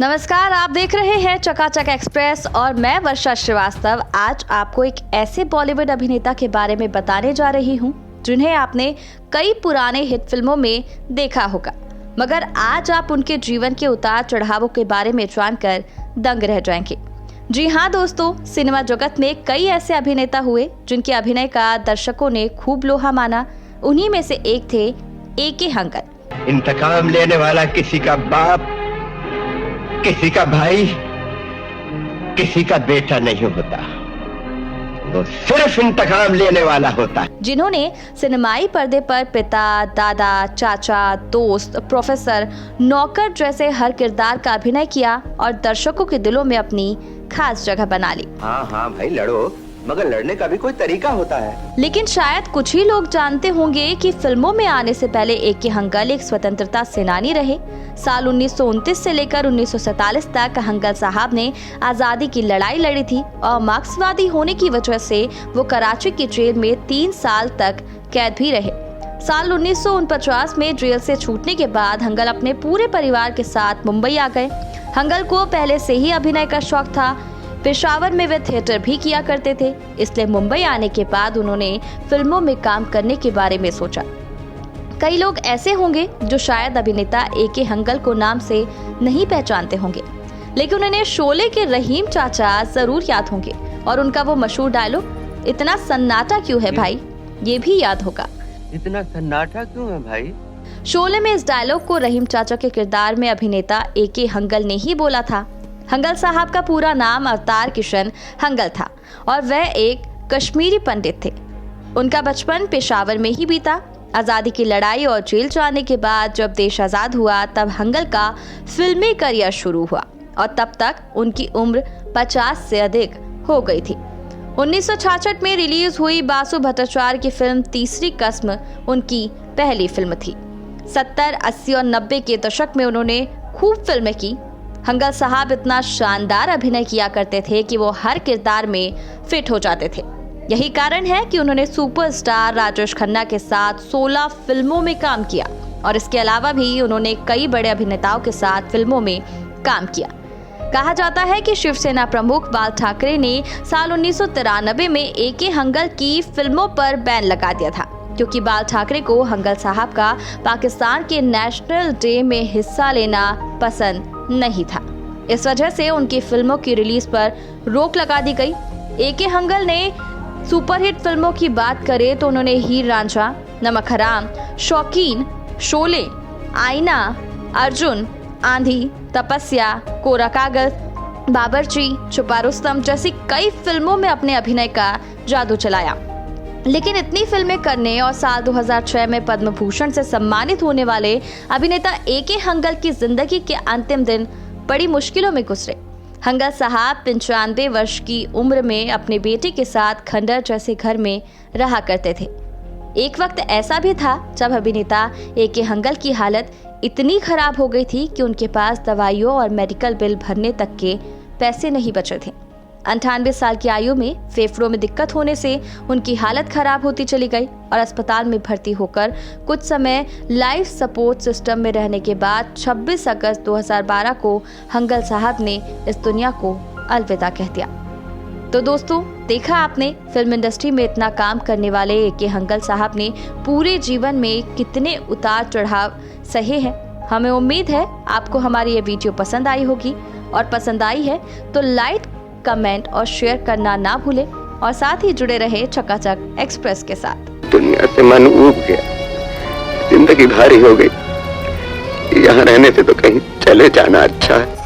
नमस्कार, आप देख रहे हैं चकाचक एक्सप्रेस और मैं वर्षा श्रीवास्तव। आज आपको एक ऐसे बॉलीवुड अभिनेता के बारे में बताने जा रही हूं जिन्हें आपने कई पुराने हिट फिल्मों में देखा होगा, मगर आज आप उनके जीवन के उतार चढ़ावों के बारे में जानकर दंग रह जाएंगे। जी हाँ दोस्तों, सिनेमा जगत में कई ऐसे अभिनेता हुए जिनके अभिनय का दर्शकों ने खूब लोहा माना। उन्हीं में से एक थे ए.के. हंगल। इंतकाम लेने वाला किसी का बाप, किसी का भाई, किसी का बेटा नहीं होता, वो सिर्फ इंतकाम लेने वाला होता है। जिन्होंने सिनेमाई पर्दे पर पिता, दादा, चाचा, दोस्त, प्रोफेसर, नौकर जैसे हर किरदार का अभिनय किया और दर्शकों के दिलों में अपनी खास जगह बना ली। हाँ भाई लड़ो, मगर लड़ने का भी कोई तरीका होता है। लेकिन शायद कुछ ही लोग जानते होंगे कि फिल्मों में आने से पहले ए.के. हंगल एक स्वतंत्रता सेनानी रहे। साल 1929 से लेकर 1947 तक हंगल साहब ने आजादी की लड़ाई लड़ी थी और मार्क्सवादी होने की वजह से वो कराची की जेल में 3 साल तक कैद भी रहे। साल 1949 में जेल से छूटने के बाद हंगल अपने पूरे परिवार के साथ मुंबई आ गए। हंगल को पहले से ही अभिनय का शौक था। पेशावर में वे थिएटर भी किया करते थे, इसलिए मुंबई आने के बाद उन्होंने फिल्मों में काम करने के बारे में सोचा। कई लोग ऐसे होंगे जो शायद अभिनेता ए.के. हंगल को नाम से नहीं पहचानते होंगे, लेकिन उन्हें शोले के रहीम चाचा जरूर याद होंगे और उनका वो मशहूर डायलॉग, इतना सन्नाटा क्यों है भाई, ये भी याद होगा। इतना सन्नाटा क्यों है भाई? शोले में इस डायलॉग को रहीम चाचा के किरदार में अभिनेता ए.के. हंगल ने ही बोला था। हंगल साहब का पूरा नाम अवतार किशन हंगल था और वह एक कश्मीरी पंडित थे। उनका बचपन पेशावर में ही बीता। आज़ादी की लड़ाई और जेल जाने के बाद जब देश आज़ाद हुआ तब हंगल का फिल्मी करियर शुरू हुआ और तब तक उनकी उम्र 50 से अधिक हो गई थी। 1966 में रिलीज हुई बासु भट्टाचार्य की फिल्म तीसरी कसम उनकी पहली फिल्म थी। 70, 80 और 90 के दशक में उन्होंने खूब फिल्में की। हंगल साहब इतना शानदार अभिनय किया करते थे कि वो हर किरदार में फिट हो जाते थे। यही कारण है कि उन्होंने सुपरस्टार राजेश खन्ना के साथ 16 फिल्मों में काम किया और इसके अलावा भी उन्होंने कई बड़े अभिनेताओं के साथ फिल्मों में काम किया। कहा जाता है कि शिवसेना प्रमुख बाल ठाकरे ने साल 1993 में ए.के. हंगल की फिल्मों पर बैन लगा दिया था, क्योंकि बाल ठाकरे को हंगल साहब का पाकिस्तान के नेशनल डे में हिस्सा लेना पसंद नहीं था। इस वजह से उनकी फिल्मों की रिलीज पर रोक लगा दी गई। ए.के. हंगल ने सुपरहिट फिल्मों की बात करें तो उन्होंने हीर रांझा, नमक हराम, शौकीन, शोले, आईना, अर्जुन, आंधी, तपस्या, कोरा कागज, बाबरची, छुपा रुस्तम जैसी कई फिल्मों में अपने अभिनय का जादू चलाया। लेकिन इतनी फिल्में करने और साल 2006 में पद्म भूषण से सम्मानित होने वाले अभिनेता ए.के. हंगल की जिंदगी के अंतिम दिन बड़ी मुश्किलों में गुजरे। हंगल साहब 95 वर्ष की उम्र में अपने बेटे के साथ खंडर जैसे घर में रहा करते थे। एक वक्त ऐसा भी था जब अभिनेता ए.के. हंगल की हालत इतनी खराब हो गई थी कि उनके पास दवाइयों और मेडिकल बिल भरने तक के पैसे नहीं बचे थे। 98 साल की आयु में फेफड़ों में दिक्कत होने से उनकी हालत खराब होती चली गई और अस्पताल में भर्ती होकर कुछ समय लाइफ सपोर्ट सिस्टम में रहने के बाद 26 अगस्त 2012 को हंगल साहब ने इस दुनिया को अलविदा कह दिया। तो दोस्तों, देखा आपने फिल्म इंडस्ट्री में इतना काम करने वाले ए.के. हंगल साहब ने पूरे जीवन में कितने उतार चढ़ाव सहे हैं। हमें उम्मीद है आपको हमारी ये वीडियो पसंद आई होगी, और पसंद आई है तो लाइक, कमेंट और शेयर करना ना भूलें और साथ ही जुड़े रहे चकाचक एक्सप्रेस के साथ। दुनिया से मन ऊब गया, जिंदगी भारी हो गई, यहाँ रहने से तो कहीं चले जाना अच्छा है।